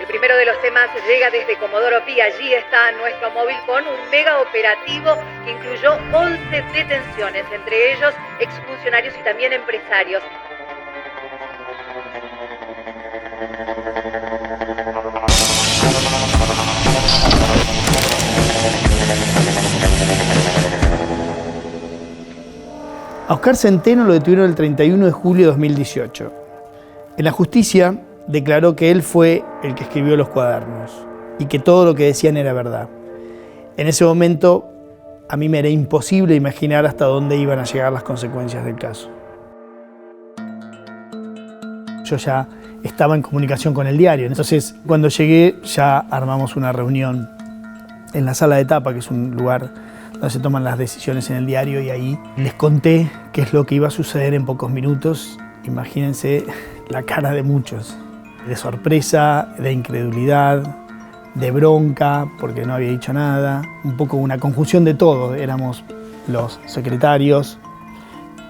El primero de los temas llega desde Comodoro Pi. Allí está nuestro móvil con un mega operativo que incluyó 11 detenciones, entre ellos exfuncionarios y también empresarios. A Oscar Centeno lo detuvieron el 31 de julio de 2018. En la justicia declaró que él fue el que escribió los cuadernos y que todo lo que decían era verdad. En ese momento a mí me era imposible imaginar hasta dónde iban a llegar las consecuencias del caso. Yo ya estaba en comunicación con el diario, entonces cuando llegué ya armamos una reunión en la sala de tapa, que es un lugar donde se toman las decisiones en el diario, y ahí les conté qué es lo que iba a suceder en pocos minutos. Imagínense la cara de muchos, de sorpresa, de incredulidad, de bronca porque no había dicho nada, un poco una conjunción de todo. Éramos los secretarios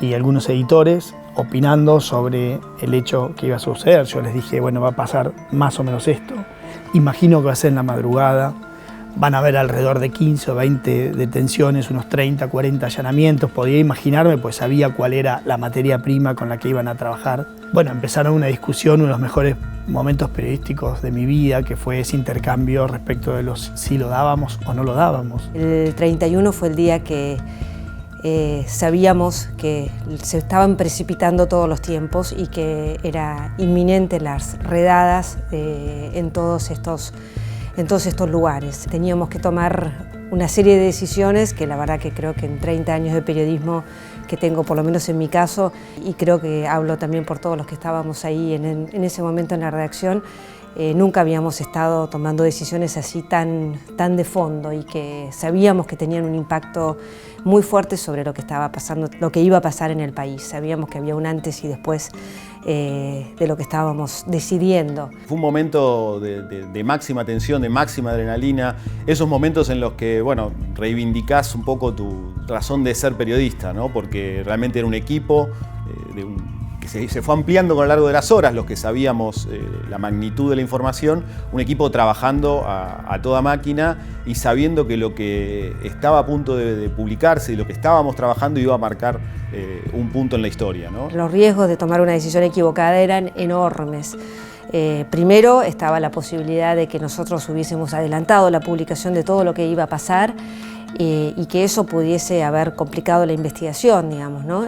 y algunos editores opinando sobre el hecho que iba a suceder. Yo les dije, bueno, va a pasar más o menos esto, imagino que va a ser en la madrugada. Van a haber alrededor de 15 o 20 detenciones, unos 30, 40 allanamientos. Podía imaginarme, pues sabía cuál era la materia prima con la que iban a trabajar. Bueno, empezaron una discusión, uno de los mejores momentos periodísticos de mi vida, que fue ese intercambio respecto de si lo dábamos o no lo dábamos. El 31 fue el día que sabíamos que se estaban precipitando todos los tiempos y que era inminente las redadas en todos estos lugares. Teníamos que tomar una serie de decisiones que la verdad que creo que en 30 años de periodismo que tengo, por lo menos en mi caso, y creo que hablo también por todos los que estábamos ahí en ese momento en la redacción, nunca habíamos estado tomando decisiones así tan de fondo y que sabíamos que tenían un impacto muy fuerte sobre lo que estaba pasando, lo que iba a pasar en el país. Sabíamos que había un antes y después de lo que estábamos decidiendo. Fue un momento de máxima tensión, de máxima adrenalina, esos momentos en los que, bueno, reivindicás un poco tu razón de ser periodista, ¿no? Porque realmente era un equipo que se fue ampliando con lo largo de las horas, los que sabíamos la magnitud de la información, un equipo trabajando a toda máquina y sabiendo que lo que estaba a punto de publicarse y lo que estábamos trabajando iba a marcar un punto en la historia, ¿no? Los riesgos de tomar una decisión equivocada eran enormes. Primero estaba la posibilidad de que nosotros hubiésemos adelantado la publicación de todo lo que iba a pasar y que eso pudiese haber complicado la investigación, digamos, ¿no?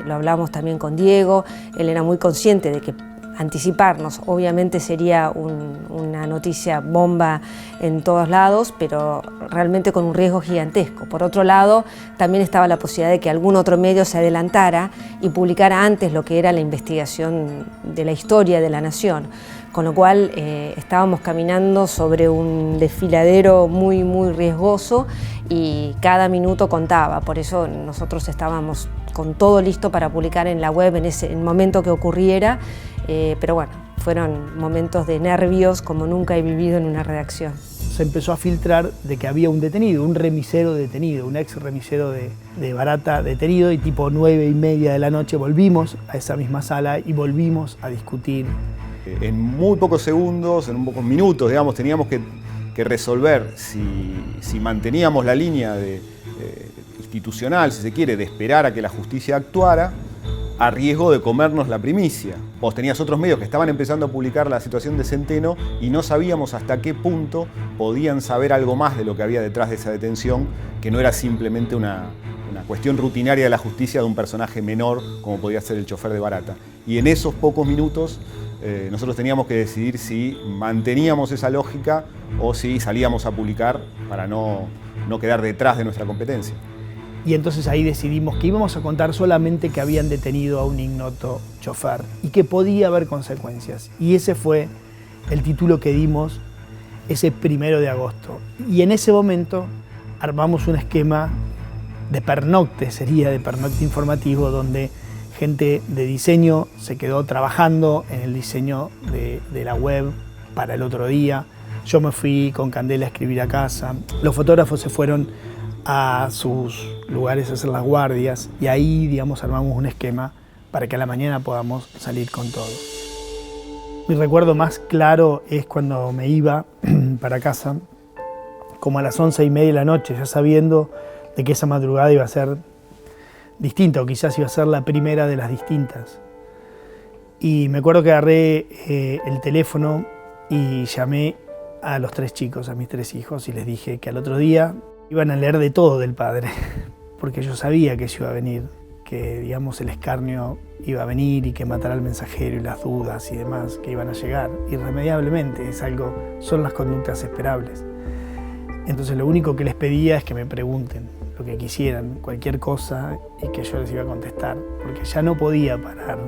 Lo hablamos también con Diego, él era muy consciente de que anticiparnos obviamente sería una noticia bomba en todos lados, pero realmente con un riesgo gigantesco. Por otro lado, también estaba la posibilidad de que algún otro medio se adelantara y publicara antes lo que era la investigación de la historia de la nación, con lo cual estábamos caminando sobre un desfiladero muy riesgoso y cada minuto contaba. Por eso nosotros estábamos con todo listo para publicar en la web en el momento que ocurriera, pero bueno, fueron momentos de nervios como nunca he vivido en una redacción. Se empezó a filtrar de que había un detenido, un remisero detenido, un ex remisero de Barata detenido, y tipo 9:30 de la noche volvimos a esa misma sala y volvimos a discutir. En muy pocos segundos, en pocos minutos, digamos, teníamos que resolver si manteníamos la línea institucional, si se quiere, de esperar a que la justicia actuara, a riesgo de comernos la primicia. Vos tenías otros medios que estaban empezando a publicar la situación de Centeno y no sabíamos hasta qué punto podían saber algo más de lo que había detrás de esa detención, que no era simplemente una cuestión rutinaria de la justicia de un personaje menor como podía ser el chofer de Barata. Y en esos pocos minutos nosotros teníamos que decidir si manteníamos esa lógica o si salíamos a publicar para no quedar detrás de nuestra competencia. Y entonces ahí decidimos que íbamos a contar solamente que habían detenido a un ignoto chofer y que podía haber consecuencias. Y ese fue el título que dimos ese 1 de agosto. Y en ese momento armamos un esquema de pernocte, sería de pernocte informativo, donde gente de diseño se quedó trabajando en el diseño de la web para el otro día. Yo me fui con Candela a escribir a casa. Los fotógrafos se fueron a sus lugares a hacer las guardias y ahí, digamos, armamos un esquema para que a la mañana podamos salir con todo. Mi recuerdo más claro es cuando me iba para casa, como a las 11:30 de la noche, ya sabiendo de que esa madrugada iba a ser distinta, o quizás iba a ser la primera de las distintas. Y me acuerdo que agarré el teléfono y llamé a los 3 chicos, a mis 3 hijos, y les dije que al otro día iban a leer de todo del padre, porque yo sabía que eso iba a venir, que digamos el escarnio iba a venir y que matará al mensajero y las dudas y demás que iban a llegar irremediablemente. Son las conductas esperables. Entonces lo único que les pedía es que me pregunten lo que quisieran, cualquier cosa, y que yo les iba a contestar, porque ya no podía parar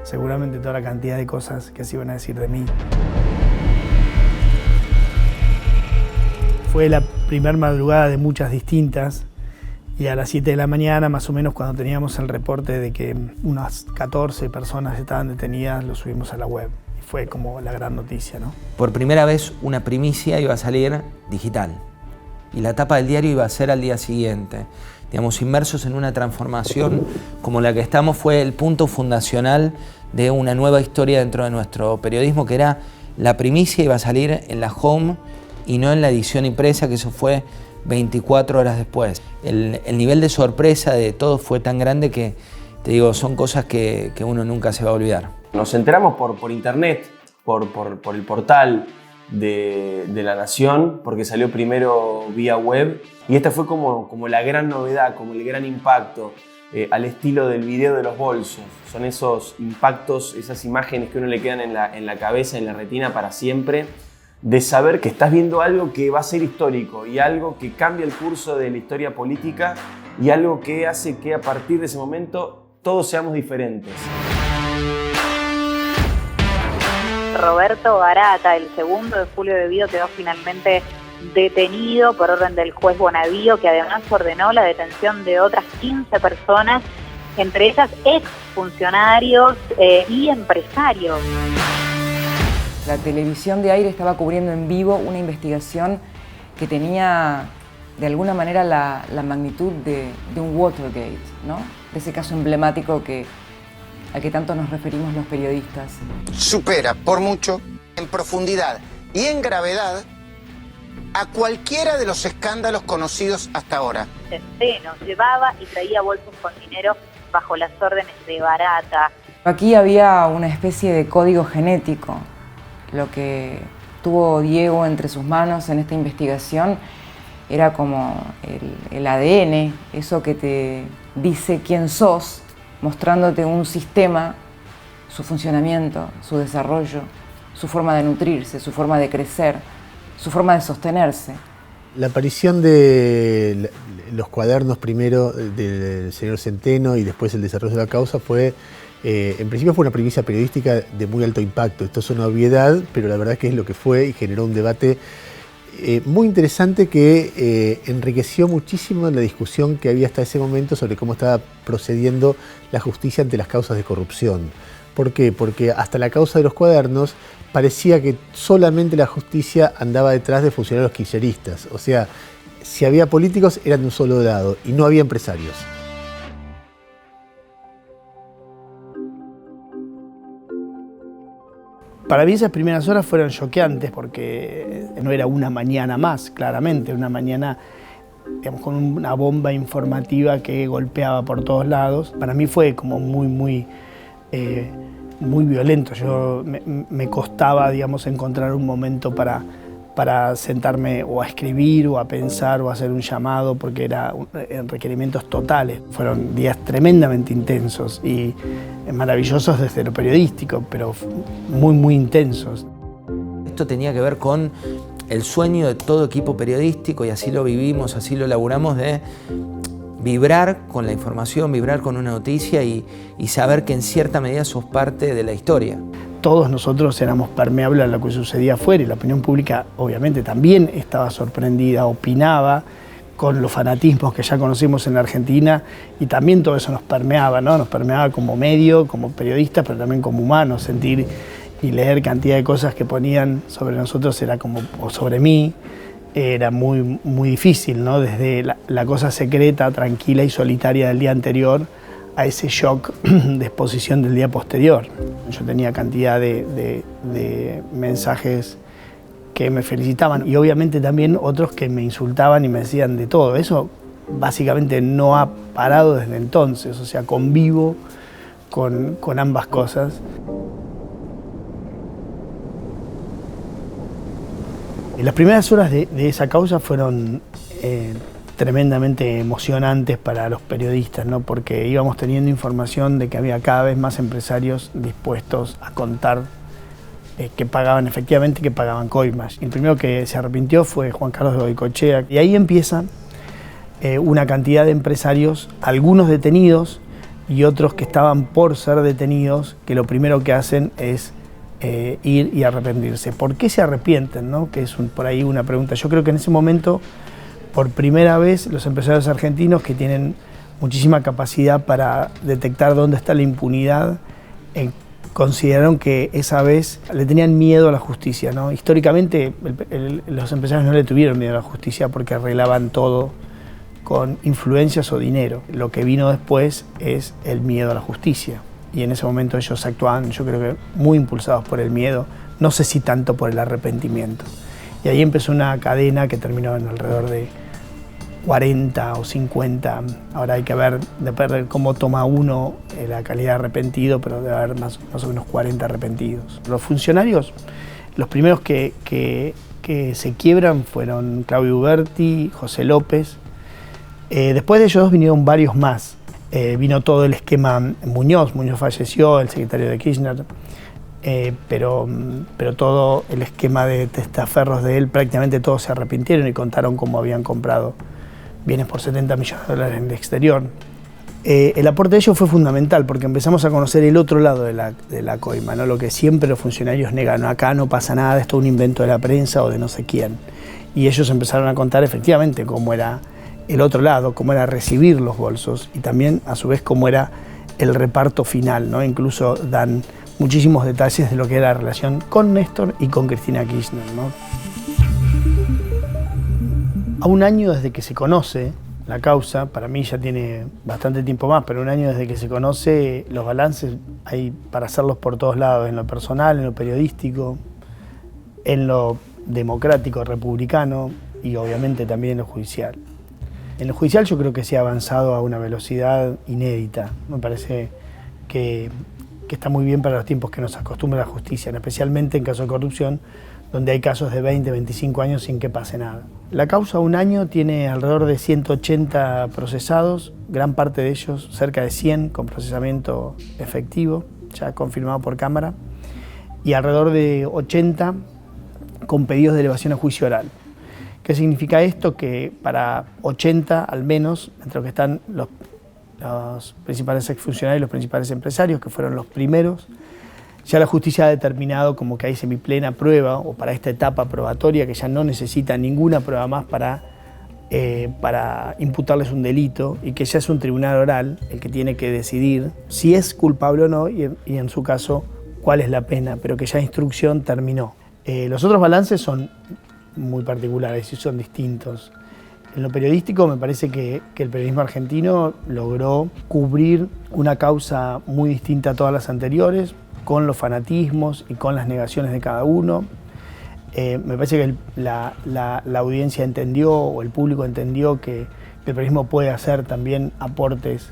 seguramente toda la cantidad de cosas que se iban a decir de mí. Fue la primera madrugada de muchas distintas, y a las 7 de la mañana, más o menos, cuando teníamos el reporte de que unas 14 personas estaban detenidas, lo subimos a la web. Y fue como la gran noticia, ¿no? Por primera vez una primicia iba a salir digital. Y la tapa del diario iba a ser al día siguiente. Digamos, inmersos en una transformación como la que estamos, fue el punto fundacional de una nueva historia dentro de nuestro periodismo, que era la primicia iba a salir en la home y no en la edición impresa, que eso fue 24 horas después. El nivel de sorpresa de todo fue tan grande que, te digo, son cosas que uno nunca se va a olvidar. Nos enteramos por internet, por el portal de La Nación, porque salió primero vía web, y esta fue como la gran novedad, como el gran impacto, al estilo del video de los bolsos. Son esos impactos, esas imágenes que uno le quedan en la cabeza, en la retina para siempre, de saber que estás viendo algo que va a ser histórico y algo que cambia el curso de la historia política y algo que hace que a partir de ese momento todos seamos diferentes. Roberto Barata, el segundo de Julio De Vido, quedó finalmente detenido por orden del juez Bonavío, que además ordenó la detención de otras 15 personas, entre ellas exfuncionarios y empresarios. La televisión de aire estaba cubriendo en vivo una investigación que tenía de alguna manera la magnitud de un Watergate, ¿no? De ese caso emblemático al que tanto nos referimos los periodistas. Supera por mucho, en profundidad y en gravedad, a cualquiera de los escándalos conocidos hasta ahora. Centeno llevaba y traía bolsos con dinero bajo las órdenes de Barata. Aquí había una especie de código genético. Lo que tuvo Diego entre sus manos en esta investigación era como el ADN, eso que te dice quién sos, mostrándote un sistema, su funcionamiento, su desarrollo, su forma de nutrirse, su forma de crecer, su forma de sostenerse. La aparición de los cuadernos primero del señor Centeno y después el desarrollo de la causa fue, en principio fue una primicia periodística de muy alto impacto. Esto es una obviedad, pero la verdad es que es lo que fue y generó un debate muy interesante que enriqueció muchísimo la discusión que había hasta ese momento sobre cómo estaba procediendo la justicia ante las causas de corrupción. ¿Por qué? Porque hasta la causa de los cuadernos parecía que solamente la justicia andaba detrás de funcionarios kirchneristas. O sea, si había políticos eran de un solo lado y no había empresarios. Para mí esas primeras horas fueron choqueantes porque no era una mañana más, claramente, una mañana, digamos, con una bomba informativa que golpeaba por todos lados. Para mí fue como muy violento. Me costaba, digamos, encontrar un momento para sentarme o a escribir o a pensar o a hacer un llamado, porque eran requerimientos totales. Fueron días tremendamente intensos y maravillosos desde lo periodístico, pero muy intensos. Esto tenía que ver con el sueño de todo equipo periodístico, y así lo vivimos, así lo laburamos, de vibrar con la información, vibrar con una noticia y saber que en cierta medida sos parte de la historia. Todos nosotros éramos permeables a lo que sucedía afuera, y la opinión pública obviamente también estaba sorprendida, opinaba con los fanatismos que ya conocimos en la Argentina, y también todo eso nos permeaba, ¿no? Nos permeaba como medio, como periodistas, pero también como humanos. Sentir y leer cantidad de cosas que ponían sobre nosotros era como, o sobre mí, era muy difícil, ¿no? Desde la cosa secreta, tranquila y solitaria del día anterior, a ese shock de exposición del día posterior. Yo tenía cantidad de mensajes que me felicitaban y obviamente también otros que me insultaban y me decían de todo. Eso básicamente no ha parado desde entonces, o sea, convivo con ambas cosas. Y las primeras horas de esa causa fueron tremendamente emocionantes para los periodistas, ¿no? Porque íbamos teniendo información de que había cada vez más empresarios dispuestos a contar que pagaban efectivamente, que pagaban coimas. Y el primero que se arrepintió fue Juan Carlos de Goicoechea. Y ahí empieza una cantidad de empresarios, algunos detenidos y otros que estaban por ser detenidos, que lo primero que hacen es ir y arrepentirse. ¿Por qué se arrepienten, no? Que es por ahí una pregunta. Yo creo que en ese momento, por primera vez, los empresarios argentinos, que tienen muchísima capacidad para detectar dónde está la impunidad, consideraron que esa vez le tenían miedo a la justicia, ¿no? Históricamente los empresarios no le tuvieron miedo a la justicia porque arreglaban todo con influencias o dinero. Lo que vino después es el miedo a la justicia. Y en ese momento ellos actuaban, yo creo que muy impulsados por el miedo, no sé si tanto por el arrepentimiento. Y ahí empezó una cadena que terminó en alrededor de 40 o 50, ahora hay que ver, depende de cómo toma uno la calidad de arrepentido, pero debe haber más o menos 40 arrepentidos. Los funcionarios, los primeros que se quiebran fueron Claudio Uberti, José López. Después de ellos dos vinieron varios más. Vino todo el esquema Muñoz falleció, el secretario de Kirchner, pero todo el esquema de testaferros de él, prácticamente todos se arrepintieron y contaron cómo habían comprado bienes por 70 millones de dólares en el exterior. El aporte de ellos fue fundamental porque empezamos a conocer el otro lado de la coima, ¿no? Lo que siempre los funcionarios negan, acá no pasa nada, esto es un invento de la prensa o de no sé quién. Y ellos empezaron a contar efectivamente cómo era el otro lado, cómo era recibir los bolsos y también a su vez cómo era el reparto final, ¿no? Incluso dan muchísimos detalles de lo que era la relación con Néstor y con Cristina Kirchner, ¿no? A un año desde que se conoce la causa, para mí ya tiene bastante tiempo más, pero un año desde que se conoce, los balances hay para hacerlos por todos lados, en lo personal, en lo periodístico, en lo democrático, republicano y obviamente también en lo judicial. En lo judicial yo creo que se ha avanzado a una velocidad inédita. Me parece que está muy bien para los tiempos que nos acostumbra la justicia, especialmente en casos de corrupción, donde hay casos de 20, 25 años sin que pase nada. La causa un año tiene alrededor de 180 procesados, gran parte de ellos, cerca de 100 con procesamiento efectivo, ya confirmado por cámara, y alrededor de 80 con pedidos de elevación a juicio oral. ¿Qué significa esto? Que para 80 al menos, entre los que están los principales exfuncionarios y los principales empresarios, que fueron los primeros, ya la justicia ha determinado como que hay semiplena prueba, o para esta etapa probatoria, que ya no necesita ninguna prueba más para imputarles un delito, y que ya es un tribunal oral el que tiene que decidir si es culpable o no, y en su caso cuál es la pena, pero que ya la instrucción terminó. Los otros balances son muy particulares y son distintos. En lo periodístico me parece que el periodismo argentino logró cubrir una causa muy distinta a todas las anteriores, con los fanatismos y con las negaciones de cada uno. Me parece que la audiencia entendió, o el público entendió, que el periodismo puede hacer también aportes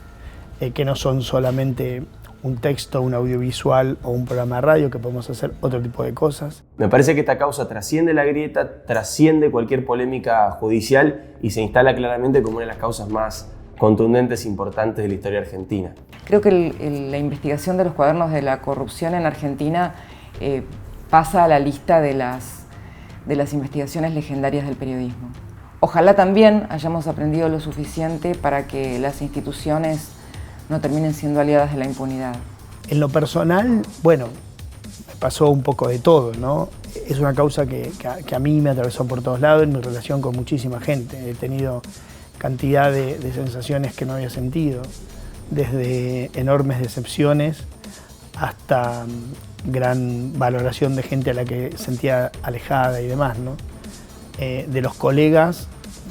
que no son solamente un texto, un audiovisual o un programa de radio, que podemos hacer otro tipo de cosas. Me parece que esta causa trasciende la grieta, trasciende cualquier polémica judicial y se instala claramente como una de las causas más contundentes e importantes de la historia argentina. Creo que la investigación de los cuadernos de la corrupción en Argentina pasa a la lista de las investigaciones legendarias del periodismo. Ojalá también hayamos aprendido lo suficiente para que las instituciones no terminen siendo aliadas de la impunidad. En lo personal, bueno, me pasó un poco de todo, ¿no? Es una causa que a mí me atravesó por todos lados en mi relación con muchísima gente. He tenido cantidad de sensaciones que no había sentido, desde enormes decepciones hasta gran valoración de gente a la que sentía alejada y demás, ¿no? De los colegas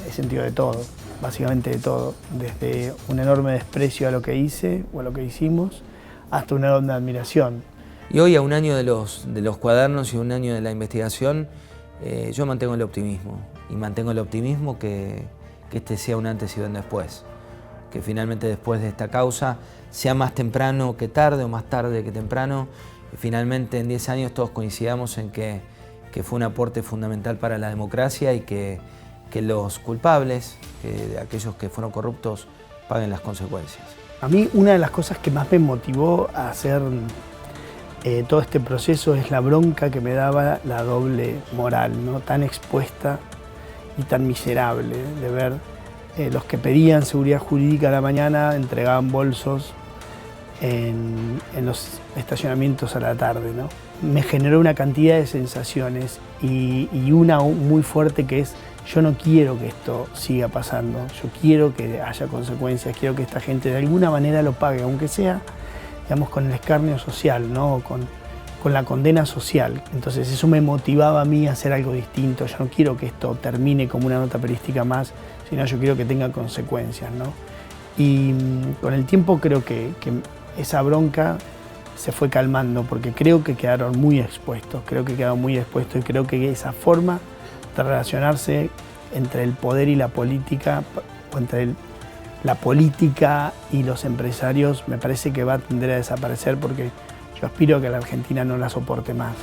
he sentido de todo. básicamente de todo, desde un enorme desprecio a lo que hice o a lo que hicimos, hasta una enorme admiración. Y hoy, a un año de los cuadernos y un año de la investigación, yo mantengo el optimismo. Y mantengo el optimismo que este sea un antes y un después. Que finalmente después de esta causa, sea más temprano que tarde o más tarde que temprano, finalmente en 10 años todos coincidamos en que fue un aporte fundamental para la democracia y que los culpables, que aquellos que fueron corruptos, paguen las consecuencias. A mí una de las cosas que más me motivó a hacer todo este proceso es la bronca que me daba la doble moral, ¿no? Tan expuesta y tan miserable de ver los que pedían seguridad jurídica a la mañana entregaban bolsos en los estacionamientos a la tarde, ¿no? Me generó una cantidad de sensaciones y una muy fuerte que es: yo no quiero que esto siga pasando, yo quiero que haya consecuencias, quiero que esta gente de alguna manera lo pague, aunque sea, digamos, con el escarnio social, ¿no? Con la condena social. Entonces eso me motivaba a mí a hacer algo distinto. Yo no quiero que esto termine como una nota periodística más, sino yo quiero que tenga consecuencias, ¿no? Y con el tiempo creo que esa bronca se fue calmando, porque creo que quedaron muy expuestos, y creo que esa forma de relacionarse entre el poder y la política, o entre la política y los empresarios, me parece que va a tender a desaparecer, porque yo aspiro a que la Argentina no la soporte más.